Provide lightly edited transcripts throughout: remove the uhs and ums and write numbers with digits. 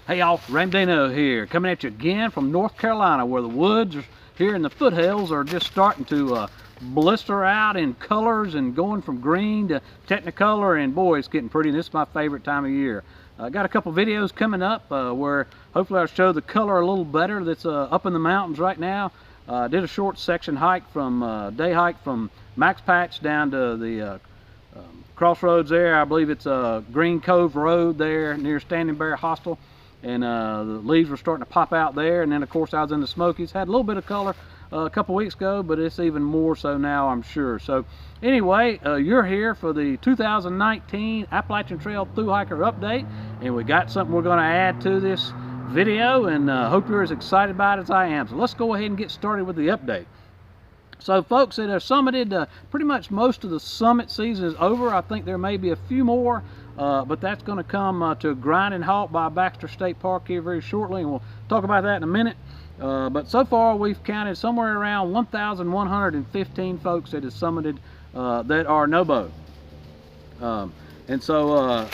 Hey y'all, Ramdino here, coming at you again from North Carolina, where the woods here in the foothills are just starting to blister out in colors and going from green to technicolor, and boy, it's getting pretty. This is my favorite time of year. I got a couple videos coming up where hopefully I'll show the color a little better that's up in the mountains right now. I did a short section hike from day hike from Max Patch down to the crossroads there. I believe it's Green Cove Road there near Standing Bear Hostel. And the leaves were starting to pop out there, and then of course I was in the Smokies. Had a little bit of color a couple weeks ago, but it's even more so now, I'm sure. So anyway, you're here for the 2019 Appalachian Trail Thru Hiker update, and we got something we're going to add to this video, and hope you're as excited about it as I am. So let's go ahead and get started with the update. So folks that have summited, pretty much most of the summit season is over. I think there may be a few more, but that's going to come to a grinding halt by Baxter State Park here very shortly, and we'll talk about that in a minute. But so far we've counted somewhere around 1,115 folks that have summited that are NOBO. And so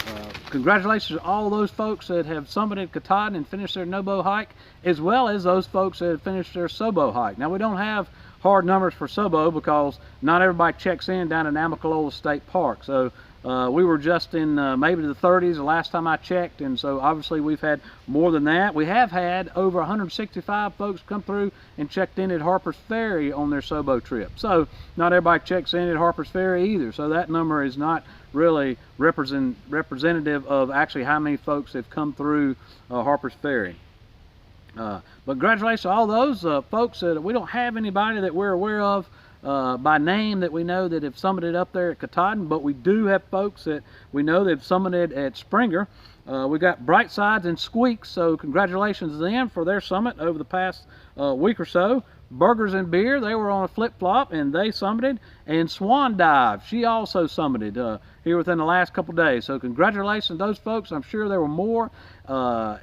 congratulations to all those folks that have summited Katahdin and finished their NOBO hike, as well as those folks that have finished their SOBO hike. Now we don't have hard numbers for SOBO because not everybody checks in down in Amicalola State Park. So we were just in maybe the 30s the last time I checked, and so obviously we've had more than that. We have had over 165 folks come through and checked in at Harper's Ferry on their SOBO trip. So not everybody checks in at Harper's Ferry either, so that number is not really representative of actually how many folks have come through Harper's Ferry. But congratulations to all those folks that we don't have anybody that we're aware of by name that we know that have summited up there at Katahdin, but we do have folks that we know that have summited at Springer. We got Bright Sides and Squeaks, so congratulations to them for their summit over the past week or so. Burgers and Beer, they were on a flip-flop and they summited. And Swan Dive, she also summited here within the last couple days. So congratulations to those folks. I'm sure there were more.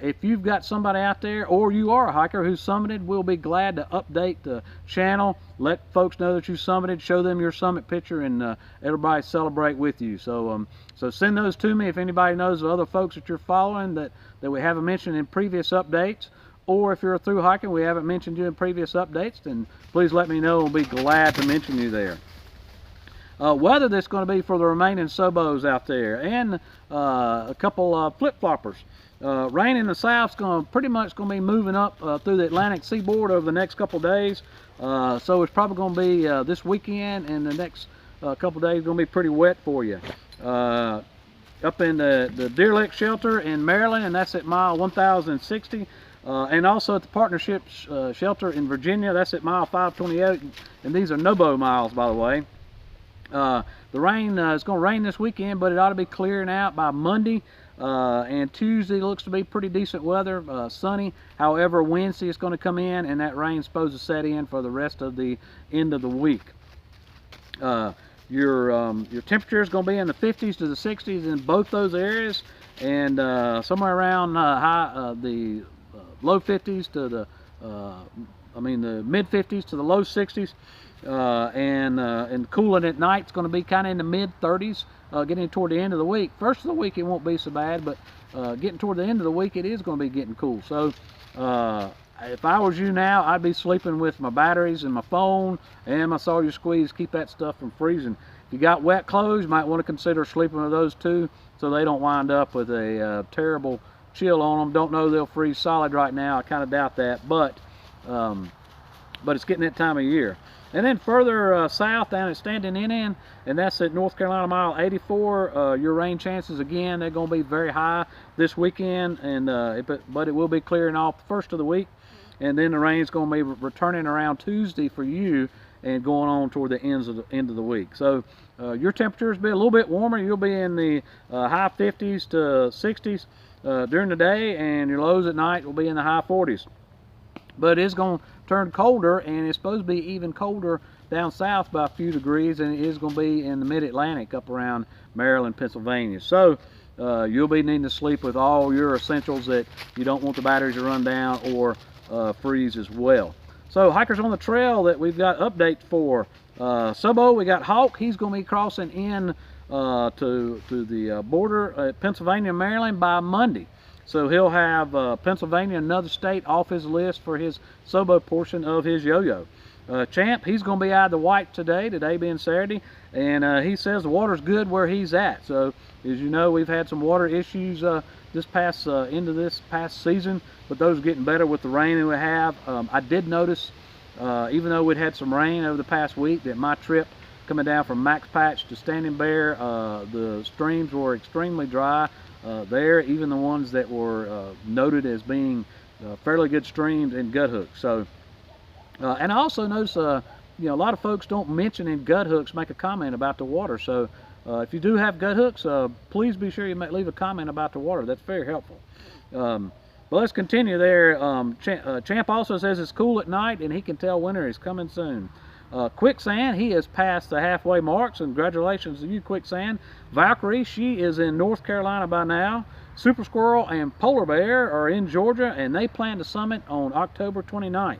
If you've got somebody out there or you are a hiker who's summited, we'll be glad to update the channel, let folks know that you summited, show them your summit picture, and everybody celebrate with you. So so send those to me if anybody knows of other folks that you're following that we haven't mentioned in previous updates. Or if you're a thru hiker, we haven't mentioned you in previous updates, then please let me know. We'll be glad to mention you there. Weather that's going to be for the remaining SOBOs out there, and a couple flip-floppers. Rain in the south is pretty much going to be moving up through the Atlantic seaboard over the next couple days. So it's probably going to be this weekend, and the next couple days going to be pretty wet for you. Up in the Deer Lick shelter in Maryland, and that's at mile 1060. And also at the Partnership shelter in Virginia, that's at mile 528, and these are NOBO miles, by the way. The rain is going to rain this weekend, but it ought to be clearing out by Monday, and Tuesday looks to be pretty decent weather, sunny. However, Wednesday is going to come in, and that rain's supposed to set in for the rest of the end of the week. Your temperature is going to be in the 50s to the 60s in both those areas, and somewhere around the low 50s to the the mid 50s to the low 60s, and cooling at night is going to be kind of in the mid 30s, getting toward the end of the week. First of the week it won't be so bad, but getting toward the end of the week it is going to be getting cool. So if I was you now, I'd be sleeping with my batteries and my phone and my Sawyer Squeeze, keep that stuff from freezing. If you got wet clothes, you might want to consider sleeping with those too, so they don't wind up with a terrible chill on them. Don't know they'll freeze solid right now. I kind of doubt that, but it's getting that time of year. And then further south down at Standing Indian, and that's at North Carolina mile 84. Your rain chances again, they're going to be very high this weekend, and but it will be clearing off the first of the week, and then the rain's going to be returning around Tuesday for you and going on toward the end of the week. So your temperatures be a little bit warmer. You'll be in the high 50s to 60s during the day, and your lows at night will be in the high 40s. But it's going to turn colder, and it's supposed to be even colder down south by a few degrees, and it is going to be in the mid-Atlantic up around Maryland, Pennsylvania. So you'll be needing to sleep with all your essentials that you don't want the batteries to run down or freeze as well. So hikers on the trail that we've got updates for. SOBO, we got Hawk. He's going to be crossing in to the border at Pennsylvania and Maryland by Monday. So he'll have Pennsylvania, another state, off his list for his SOBO portion of his yo-yo. Champ, he's going to be out of the white today being Saturday, and he says the water's good where he's at. So, as you know, we've had some water issues this past season, but those are getting better with the rain that we have. I did notice, even though we'd had some rain over the past week, that my trip coming down from Max Patch to Standing Bear, the streams were extremely dry there, even the ones that were noted as being fairly good streams in gut hooks. So. And I also notice, a lot of folks don't mention in gut hooks, make a comment about the water. So if you do have gut hooks, please be sure you leave a comment about the water. That's very helpful. But let's continue there. Champ also says it's cool at night and he can tell winter is coming soon. Quicksand, he has passed the halfway mark, so congratulations to you, Quicksand. Valkyrie, she is in North Carolina by now. Super Squirrel and Polar Bear are in Georgia, and they plan to summit on October 29th.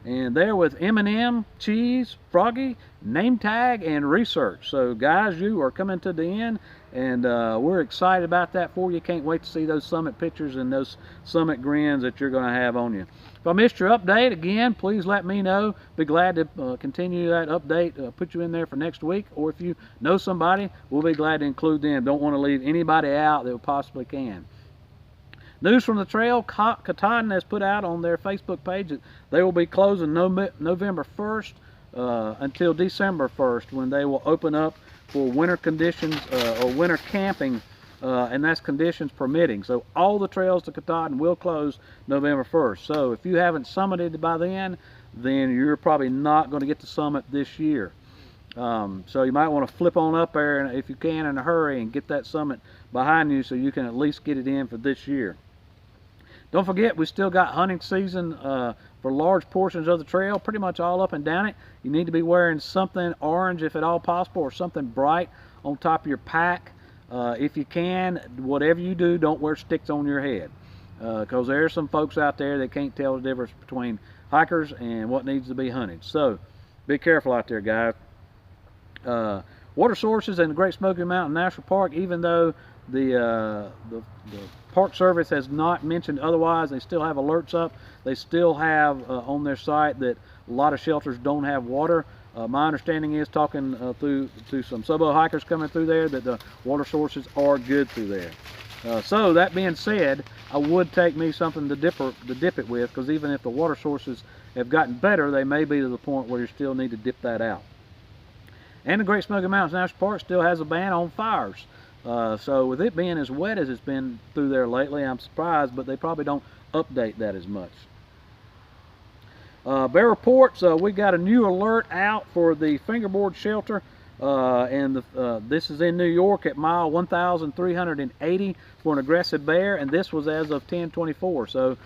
And they're with M&M, Cheese, Froggy, Name Tag, and Research. So guys, you are coming to the end, and we're excited about that for you. Can't wait to see those summit pictures and those summit grins that you're going to have on you. If I missed your update, again, please let me know. Be glad to continue that update, put you in there for next week. Or if you know somebody, we'll be glad to include them. Don't want to leave anybody out that we possibly can. News from the trail, Katahdin has put out on their Facebook page that they will be closing November 1st until December 1st, when they will open up for winter conditions or winter camping, and that's conditions permitting. So all the trails to Katahdin will close November 1st. So if you haven't summited by then you're probably not going to get to summit this year. So you might want to flip on up there, and if you can, in a hurry, and get that summit behind you so you can at least get it in for this year. Don't forget, we still got hunting season for large portions of the trail, pretty much all up and down it. You need to be wearing something orange, if at all possible, or something bright on top of your pack. If you can, whatever you do, don't wear sticks on your head, because there are some folks out there that can't tell the difference between hikers and what needs to be hunted. So be careful out there, guys. Water sources in the Great Smoky Mountain National Park, even though the Park Service has not mentioned otherwise, they still have alerts up. They still have on their site that a lot of shelters don't have water. My understanding is, talking to some SOBO hikers coming through there, that the water sources are good through there. So that being said, I would take me something to dip it with, because even if the water sources have gotten better, they may be to the point where you still need to dip that out. And the Great Smoky Mountains National Park still has a ban on fires. So with it being as wet as it's been through there lately, I'm surprised, but they probably don't update that as much. Bear reports, we got a new alert out for the fingerboard shelter, and this is in New York at mile 1,380 for an aggressive bear, and this was as of 10/24. So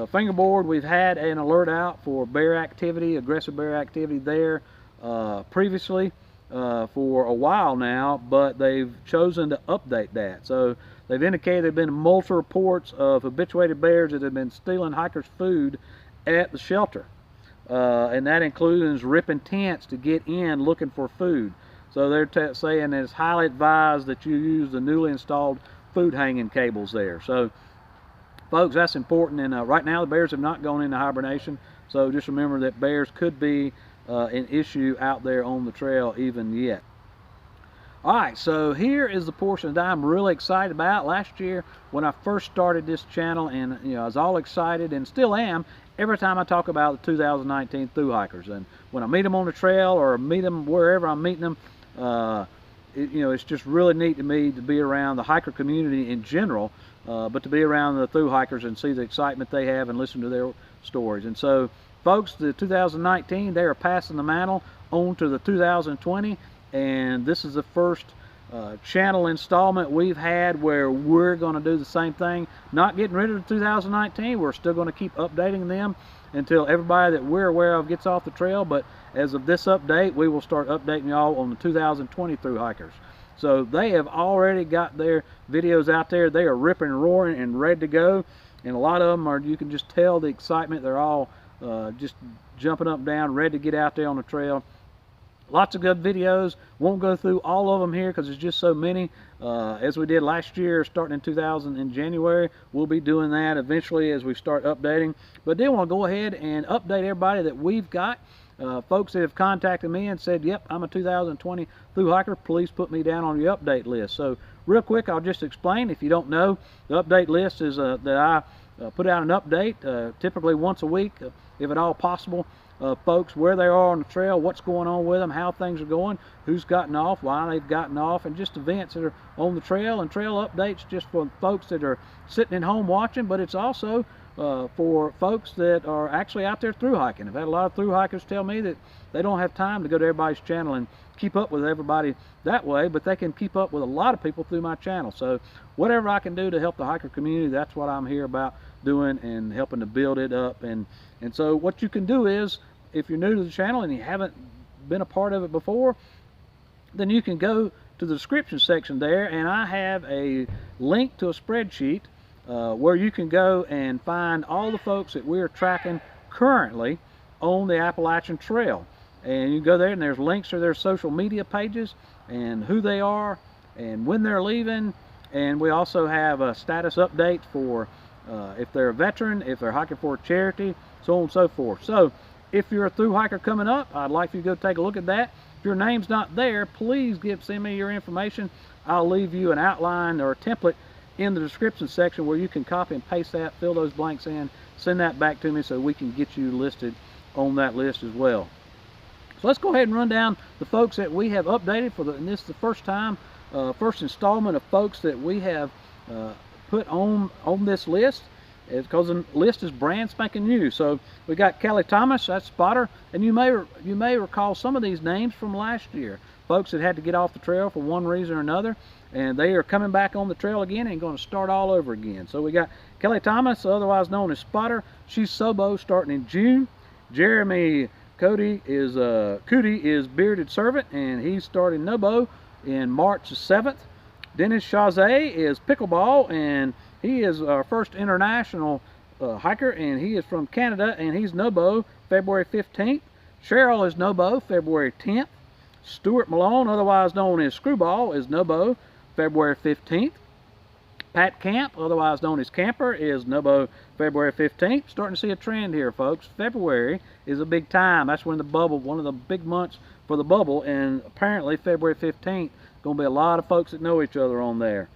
fingerboard, we've had an alert out for bear activity, aggressive bear activity there previously. For a while now, but they've chosen to update that. So they've indicated there have been multiple reports of habituated bears that have been stealing hikers' food at the shelter. And that includes ripping tents to get in looking for food. So they're saying that it's highly advised that you use the newly installed food hanging cables there. So folks, that's important. And right now the bears have not gone into hibernation. So just remember that bears could be an issue out there on the trail even yet. Alright, so here is the portion that I'm really excited about. Last year when I first started this channel, and I was all excited and still am every time I talk about the 2019 Thru Hikers. And when I meet them on the trail or meet them wherever I'm meeting them, it's just really neat to me to be around the hiker community in general, but to be around the Thru Hikers and see the excitement they have and listen to their stories. And so folks, the 2019, they are passing the mantle on to the 2020, and this is the first channel installment we've had where we're going to do the same thing. Not getting rid of the 2019, we're still going to keep updating them until everybody that we're aware of gets off the trail, but as of this update, we will start updating y'all on the 2020 Thru Hikers. So they have already got their videos out there. They are ripping and roaring and ready to go, and a lot of them are, you can just tell the excitement. They're all just jumping up and down, ready to get out there on the trail. Lots of good videos. Won't go through all of them here because there's just so many. As we did last year, starting in January, we'll be doing that eventually as we start updating. But I did want to go ahead and update everybody that we've got. Folks that have contacted me and said, yep, I'm a 2020 Thru Hiker, please put me down on your update list. So real quick, I'll just explain. If you don't know, the update list is that I put out an update typically once a week, if at all possible. Folks, where they are on the trail, what's going on with them, how things are going, who's gotten off, why they've gotten off, and just events that are on the trail, and trail updates just for folks that are sitting at home watching, but it's also for folks that are actually out there thru hiking. I've had a lot of thru hikers tell me that they don't have time to go to everybody's channel and keep up with everybody that way, but they can keep up with a lot of people through my channel. So whatever I can do to help the hiker community, that's what I'm here about doing, and helping to build it up. And so what you can do is, if you're new to the channel and you haven't been a part of it before, then you can go to the description section there, and I have a link to a spreadsheet where you can go and find all the folks that we're tracking currently on the Appalachian Trail. And you go there and there's links to their social media pages and who they are and when they're leaving. And we also have a status update for if they're a veteran, if they're hiking for a charity, so on and so forth. So if you're a thru hiker coming up, I'd like you to go take a look at that. If your name's not there, please send me your information. I'll leave you an outline or a template in the description section where you can copy and paste that, fill those blanks in, send that back to me so we can get you listed on that list as well. So let's go ahead and run down the folks that we have updated and this is the first time, first installment of folks that we have put on this list. It's because the list is brand spanking new. So we got Kelly Thomas, that's spotter, and you may recall some of these names from last year. Folks that had to get off the trail for one reason or another, and they are coming back on the trail again and going to start all over again. So we got Kelly Thomas, otherwise known as Spotter. She's SOBO starting in June. Jeremy Cody is Bearded Servant, and he's starting NOBO in March the 7th. Dennis Chazet is Pickleball, and he is our first international hiker, and he is from Canada, and he's NOBO February 15th. Cheryl is NOBO February 10th. Stuart Malone, otherwise known as Screwball, is NOBO February 15th. Pat Camp, otherwise known as Camper, is NOBO February 15th. Starting to see a trend here, folks. February is a big time. That's when the bubble, one of the big months for the bubble, and apparently February 15th, going to be a lot of folks that know each other on there.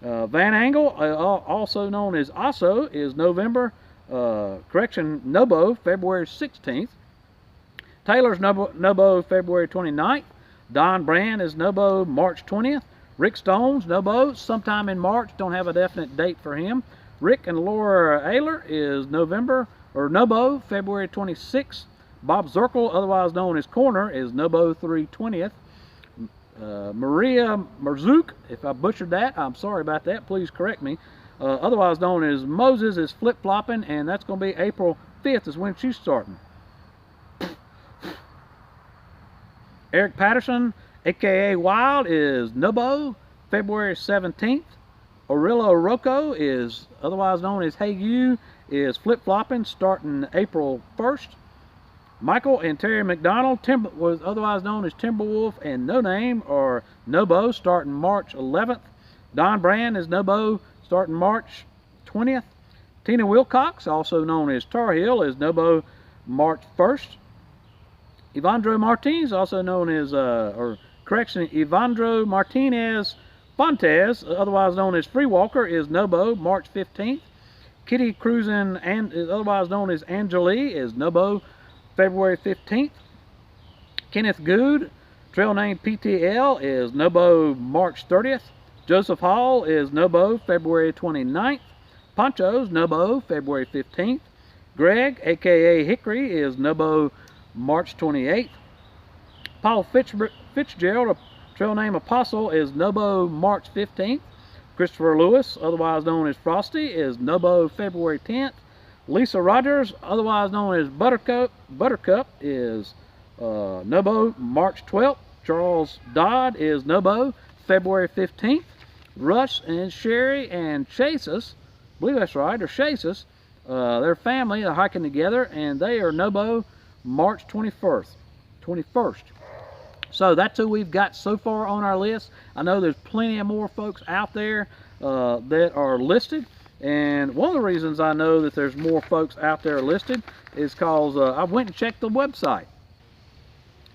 Van Angle, also known as Osso, is NOBO February 16th. Taylor's NOBO February 29th. Don Brand is NOBO March 20th. Rick Stone's NOBO sometime in March, don't have a definite date for him. Rick and Laura Ayler is NOBO February 26th. Bob Zirkle, otherwise known as Corner, is NOBO 3/20th. Maria Marzuk, if I butchered that, I'm sorry about that, please correct me. Otherwise known as Moses, is flip-flopping, and that's going to be April 5th is when she's starting. Eric Patterson, aka Wild, is NOBO February 17th. Orillo Rocco is otherwise known as Hey You, is flip-flopping starting April 1st. Michael and Terry McDonald, was otherwise known as Timberwolf and No Name, or NOBO, starting March 11th. Don Brand is NOBO starting March 20th. Tina Wilcox, also known as Tar Heel, is NOBO March 1st. Evandro Martinez, also known as, Evandro Martinez Fontes, otherwise known as Free Walker, is NOBO March 15th. Kitty Cruisin, and otherwise known as Angelie, is NOBO February 15th. Kenneth Good, trail name PTL, is NOBO March 30th. Joseph Hall is NOBO February 29th. Poncho's NOBO February 15th. Greg, aka Hickory, is NOBO March 28th. Paul Fitzgerald, trail name Apostle, is NOBO March 15th. Christopher Lewis, otherwise known as Frosty, is NOBO February 10th. Lisa Rogers, otherwise known as Buttercup, is NOBO March 12th. Charles Dodd is NOBO February 15th. Russ and Sherry and Chases, I believe that's right, or Chases, their family are hiking together, and they are NOBO March 21st. So that's who we've got so far on our list. I know there's plenty of more folks out there that are listed. And one of the reasons I know that there's more folks out there listed is because I went and checked the website.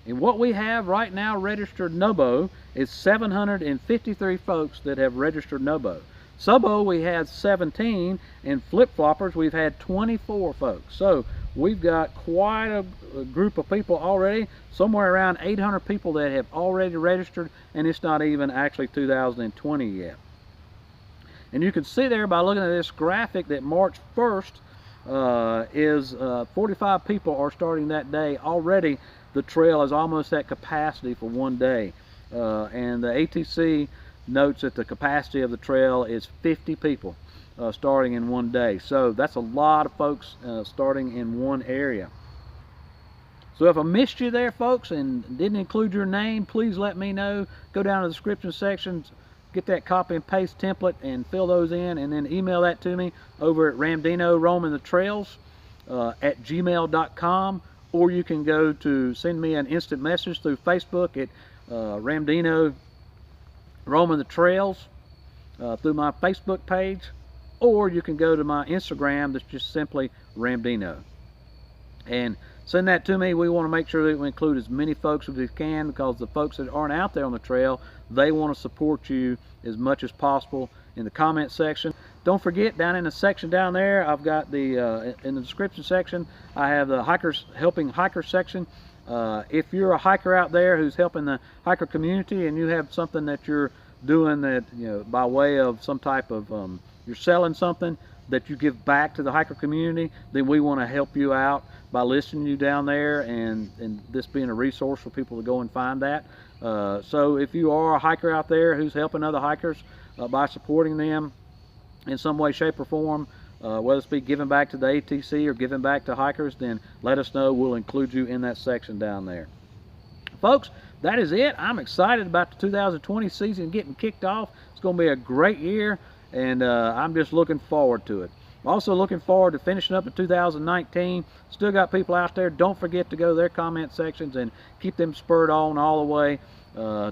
And what we have right now registered NOBO is 753 folks that have registered NOBO. SOBO we had 17, and flip-floppers we've had 24 folks. So we've got quite a group of people already, somewhere around 800 people that have already registered, and it's not even actually 2020 yet. And you can see there by looking at this graphic that March 1st is 45 people are starting that day. Already the trail is almost at capacity for one day. And the ATC notes that the capacity of the trail is 50 people starting in one day. So that's a lot of folks starting in one area. So if I missed you there, folks, and didn't include your name, please let me know. Go down to the description section, get that copy and paste template and fill those in, and then email that to me over at ramdinoroamingthetrails at gmail.com, or you can go to send me an instant message through Facebook at Ramdino Roaming the Trails through my Facebook page, or you can go to my Instagram that's just simply Ramdino and send that to me. We want to make sure that we include as many folks as we can, because the folks that aren't out there on the trail, they want to support you as much as possible in the comment section. Don't forget, down in the section down there, I've got the in the description section, I have the hikers helping hikers section. If you're a hiker out there who's helping the hiker community, and you have something that you're doing that, you know, by way of some type of you're selling something that you give back to the hiker community, then we want to help you out by listing you down there, and this being a resource for people to go and find that. So if you are a hiker out there who's helping other hikers by supporting them in some way, shape, or form, whether it's be giving back to the ATC or giving back to hikers, then let us know. We'll include you in that section down there. Folks, that is it. I'm excited about the 2020 season getting kicked off. It's going to be a great year, and I'm just looking forward to it. I'm also looking forward to finishing up in 2019. Still got people out there. Don't forget to go to their comment sections and keep them spurred on all the way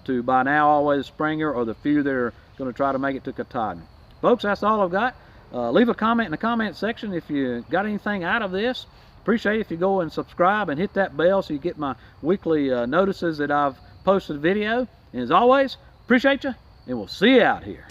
to, by now, always the Springer, or the few that are going to try to make it to Katahdin. Folks, that's all I've got. Leave a comment in the comment section if you got anything out of this. Appreciate it if you go and subscribe and hit that bell so you get my weekly notices that I've posted a video. And as always, appreciate you, and we'll see you out here.